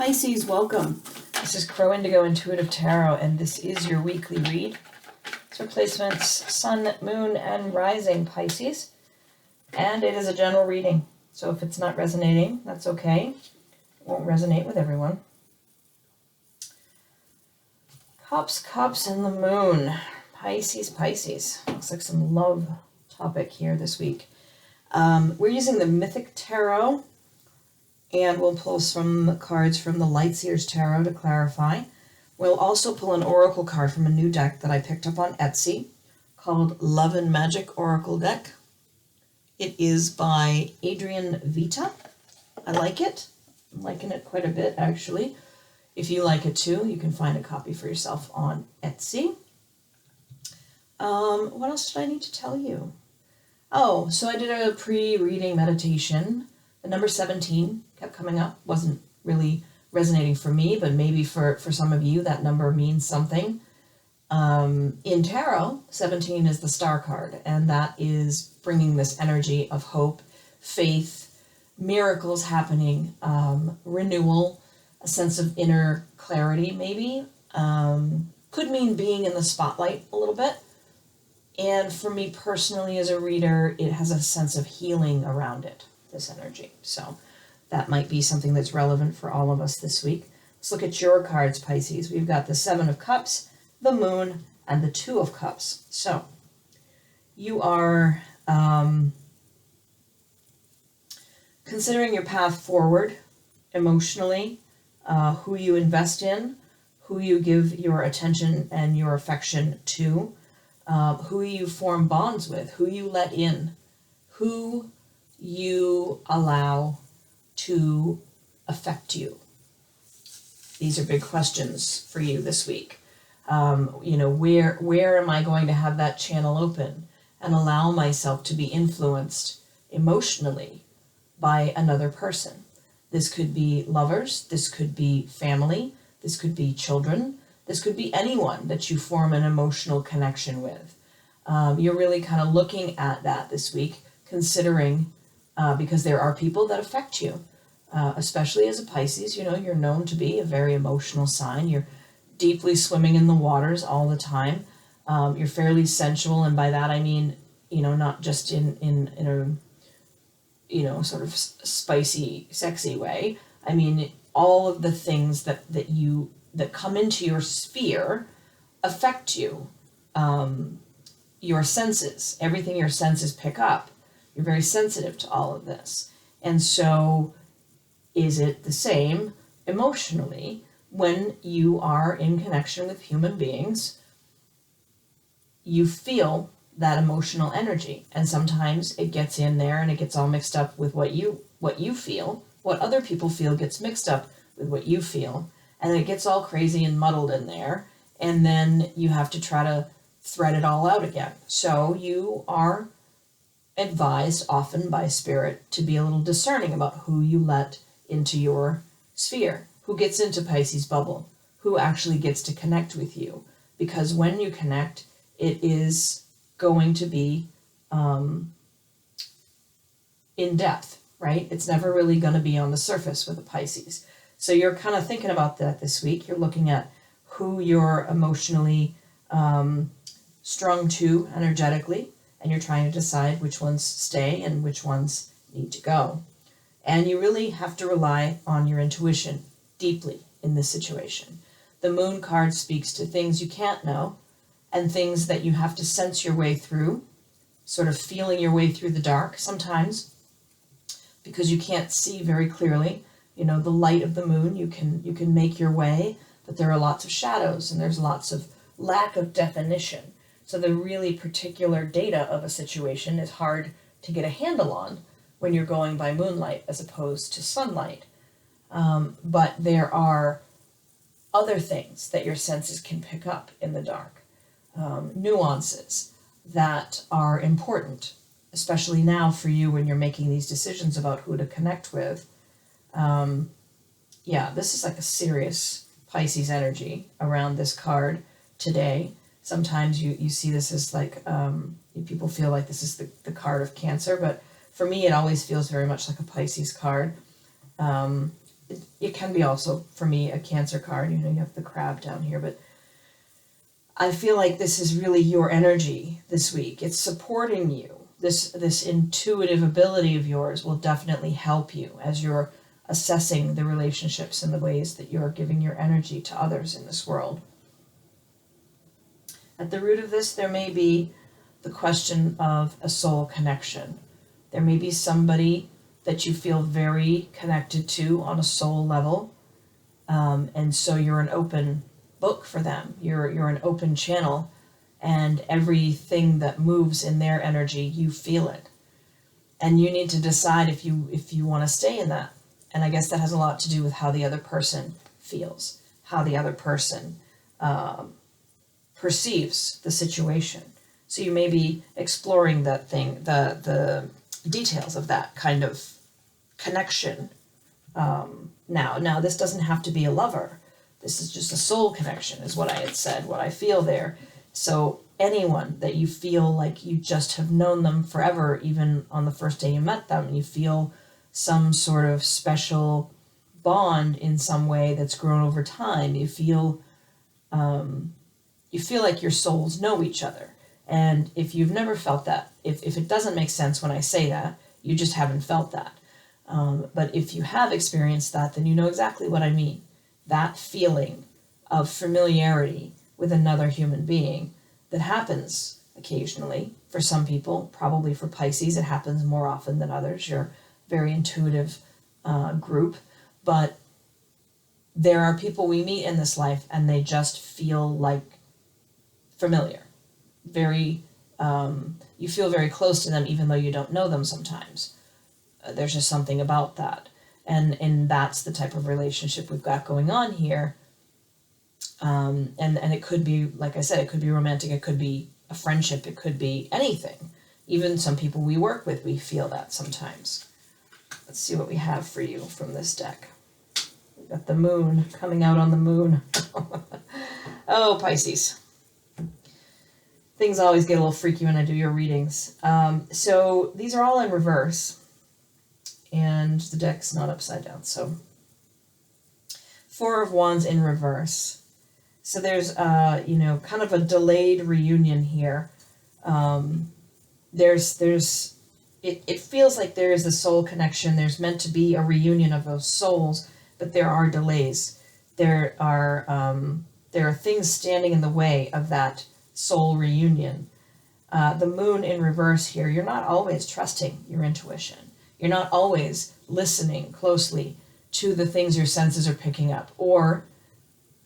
Pisces, welcome. This is Crow Indigo Intuitive Tarot, and this is your weekly read. It's for placements Sun, Moon, and Rising Pisces, and it is a general reading. So if it's not resonating, that's okay. It won't resonate with everyone. Cups, and the Moon. Pisces. Looks like some love topic here this week. We're using the Mythic Tarot, and we'll pull some cards from the Seer's Tarot to clarify. We'll also pull an oracle card from a new deck that I picked up on Etsy called Love and Magic Oracle Deck. It is by Adrian Vita. I like it. I'm liking it quite a bit, actually. If you like it too, you can find a copy for yourself on Etsy. What else did I need to tell you? Oh, so I did a pre-reading meditation. The number 17 kept coming up. Wasn't really resonating for me, but maybe for some of you that number means something. In tarot, 17 is the star card, and that is bringing this energy of hope, faith, miracles happening, renewal, a sense of inner clarity maybe. Could mean being in the spotlight a little bit. And for me personally as a reader, it has a sense of healing around it, this energy. So that might be something that's relevant for all of us this week. Let's look at your cards, Pisces. We've got the 7 of Cups, the Moon, and the 2 of Cups. So you are considering your path forward emotionally, who you invest in, who you give your attention and your affection to, who you form bonds with, who you let in, who you allow to affect you. These are big questions for you this week. Where am I going to have that channel open and allow myself to be influenced emotionally by another person? This could be lovers, this could be family, this could be children, this could be anyone that you form an emotional connection with. You're really kind of looking at that this week, considering, because there are people that affect you, especially as a Pisces. You're known to be a very emotional sign. You're deeply swimming in the waters all the time. You're fairly sensual, and by that I mean, not just in a, sort of spicy, sexy way. I mean, all of the things that come into your sphere affect you. Your senses, everything your senses pick up. You're very sensitive to all of this. And so is it the same emotionally when you are in connection with human beings? You feel that emotional energy, and sometimes it gets in there and it gets all mixed up with what you feel. What other people feel gets mixed up with what you feel, and it gets all crazy and muddled in there, and then you have to try to thread it all out again. So you are advised often by spirit to be a little discerning about who you let into your sphere, who gets into Pisces bubble, who actually gets to connect with you. Because when you connect, it is going to be in depth, right? It's never really going to be on the surface with a Pisces. So you're kind of thinking about that this week. You're looking at who you're emotionally strung to energetically, and you're trying to decide which ones stay and which ones need to go. And you really have to rely on your intuition deeply in this situation. The Moon card speaks to things you can't know and things that you have to sense your way through, sort of feeling your way through the dark sometimes, because you can't see very clearly. The light of the moon, you can make your way, but there are lots of shadows and there's lots of lack of definition. So the really particular data of a situation is hard to get a handle on when you're going by moonlight as opposed to sunlight. But there are other things that your senses can pick up in the dark, nuances that are important, especially now for you when you're making these decisions about who to connect with. This is like a serious Pisces energy around this card today. Sometimes you see this as like, people feel like this is the card of Cancer, but for me it always feels very much like a Pisces card. it can be also, for me, a Cancer card. You know, you have the crab down here, but I feel like this is really your energy this week. It's supporting you. This intuitive ability of yours will definitely help you as you're assessing the relationships and the ways that you're giving your energy to others in this world. At the root of this, there may be the question of a soul connection. There may be somebody that you feel very connected to on a soul level, and so you're an open book for them. You're an open channel, and everything that moves in their energy, you feel it. And you need to decide if you want to stay in that. And I guess that has a lot to do with how the other person feels, how the other person perceives the situation. So you may be exploring that thing, the details of that kind of connection now. Now, this doesn't have to be a lover. This is just a soul connection, is what I had said, what I feel there. So anyone that you feel like you just have known them forever, even on the first day you met them, and you feel some sort of special bond in some way that's grown over time. You feel like your souls know each other. And if you've never felt that, if it doesn't make sense when I say that, you just haven't felt that. But if you have experienced that, then you know exactly what I mean. That feeling of familiarity with another human being that happens occasionally for some people, probably for Pisces, it happens more often than others. You're a very intuitive group, but there are people we meet in this life and they just feel like familiar. Very, you feel very close to them even though you don't know them sometimes. There's just something about that. And that's the type of relationship we've got going on here. And it could be, like I said, it could be romantic, it could be a friendship, it could be anything. Even some people we work with, we feel that sometimes. Let's see what we have for you from this deck. We've got the moon coming out on the moon. Oh, Pisces. Things always get a little freaky when I do your readings. So these are all in reverse. And the deck's not upside down. So Four of Wands in reverse. So there's, kind of a delayed reunion here. It feels like there is a soul connection. There's meant to be a reunion of those souls, but there are delays. There are things standing in the way of that soul reunion. The moon in reverse here, you're not always trusting your intuition. You're not always listening closely to the things your senses are picking up, or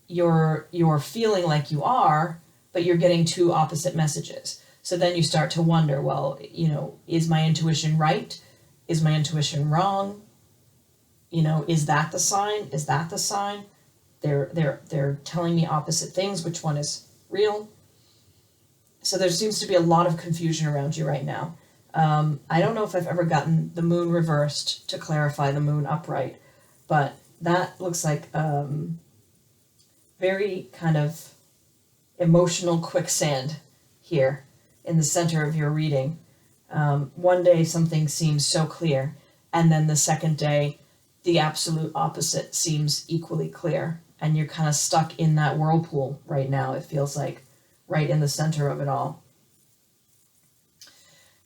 you're feeling like you are, but you're getting two opposite messages. So then you start to wonder, well, is my intuition right? Is my intuition wrong? Is that the sign? Is that the sign? They're telling me opposite things. Which one is real? So there seems to be a lot of confusion around you right now. I don't know if I've ever gotten the moon reversed to clarify the moon upright, but that looks like very kind of emotional quicksand here in the center of your reading. One day something seems so clear, and then the second day the absolute opposite seems equally clear, and you're kind of stuck in that whirlpool right now. It feels like right in the center of it all.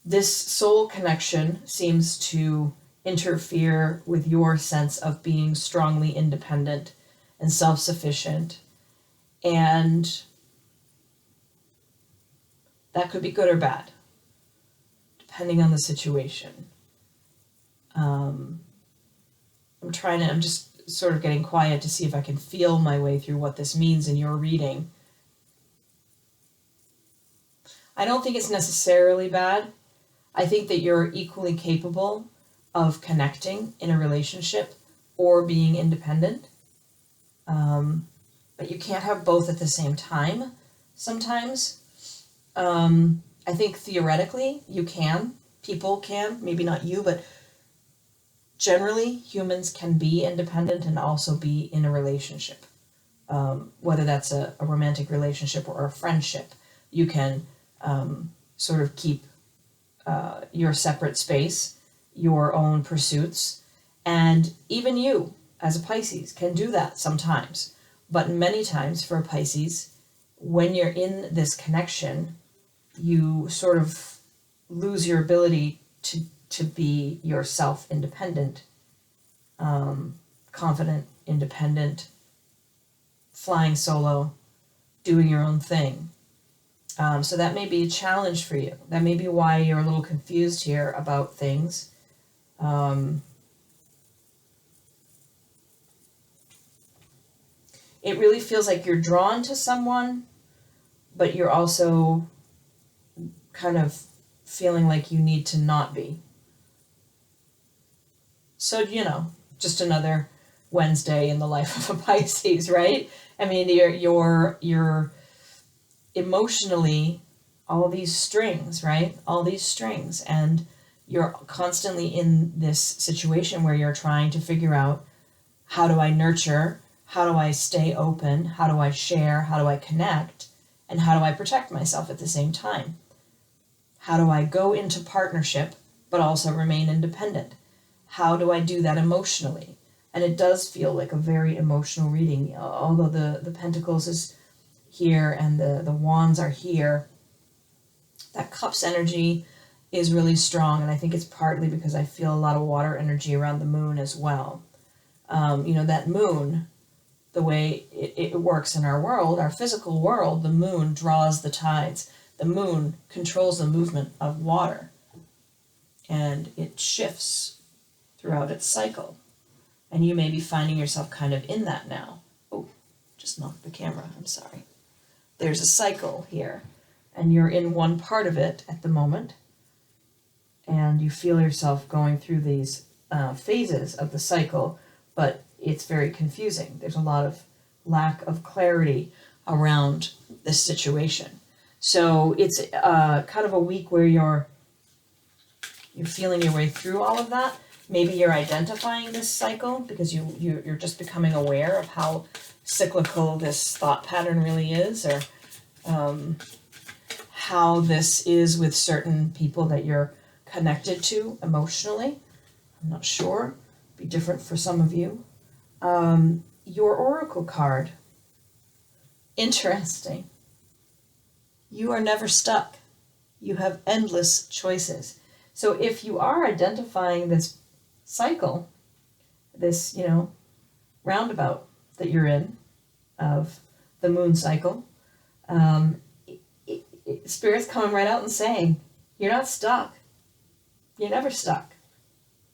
This soul connection seems to interfere with your sense of being strongly independent and self-sufficient, and that could be good or bad, depending on the situation. I'm just sort of getting quiet to see if I can feel my way through what this means in your reading. I don't think it's necessarily bad. I think that you're equally capable of connecting in a relationship or being independent. But you can't have both at the same time sometimes. I think theoretically you can. People can. Maybe not you, but generally humans can be independent and also be in a relationship. Whether that's a romantic relationship or a friendship, you can sort of keep your separate space, your own pursuits, and even you as a Pisces, can do that sometimes. But many times for a Pisces, when you're in this connection, you sort of lose your ability to be yourself independent, confident, independent, flying solo, doing your own thing. So that may be a challenge for you. That may be why you're a little confused here about things. It really feels like you're drawn to someone, but you're also kind of feeling like you need to not be. So, just another Wednesday in the life of a Pisces, right? I mean, you're emotionally all these strings, right? All these strings, and you're constantly in this situation where you're trying to figure out, how do I nurture? How do I stay open? How do I share? How do I connect? And how do I protect myself at the same time? How do I go into partnership but also remain independent? How do I do that emotionally? And it does feel like a very emotional reading, although the Pentacles is here and the Wands are here. That Cups energy is really strong, and I think it's partly because I feel a lot of water energy around the moon as well. That moon, the way it works in our world, our physical world, the moon draws the tides. The moon controls the movement of water, and it shifts throughout its cycle. And you may be finding yourself kind of in that now. Oh, just knocked the camera, I'm sorry. There's a cycle here, and you're in one part of it at the moment, and you feel yourself going through these phases of the cycle, but it's very confusing. There's a lot of lack of clarity around this situation. So it's kind of a week where you're feeling your way through all of that. Maybe you're identifying this cycle because you're just becoming aware of how cyclical this thought pattern really is, or how this is with certain people that you're connected to emotionally. I'm not sure. Be different for some of you. Your oracle card. Interesting. You are never stuck. You have endless choices. So if you are identifying this cycle, this, roundabout that you're in of the moon cycle, Spirit's coming right out and saying, you're not stuck. You're never stuck.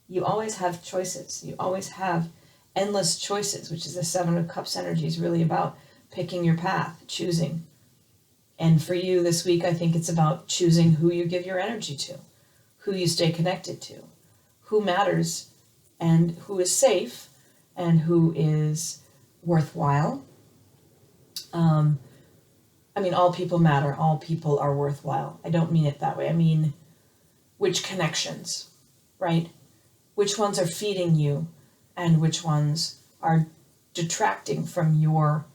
You always have choices. You always have endless choices, which is the Seven of Cups energy is really about picking your path, choosing. And for you this week, I think it's about choosing who you give your energy to, who you stay connected to, who matters and who is safe and who is worthwhile. All people matter. All people are worthwhile. I don't mean it that way. I mean, which connections, right? Which ones are feeding you and which ones are detracting from your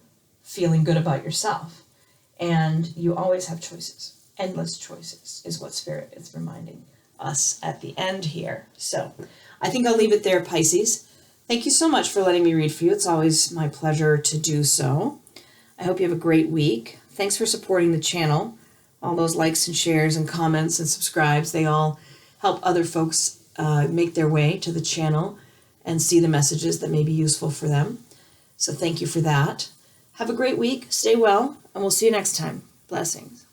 feeling good about yourself. And you always have choices. Endless choices is what Spirit is reminding us at the end here. So I think I'll leave it there, Pisces. Thank you so much for letting me read for you. It's always my pleasure to do so. I hope you have a great week. Thanks for supporting the channel. All those likes and shares and comments and subscribes, they all help other folks make their way to the channel and see the messages that may be useful for them. So thank you for that. Have a great week. Stay well, and we'll see you next time. Blessings.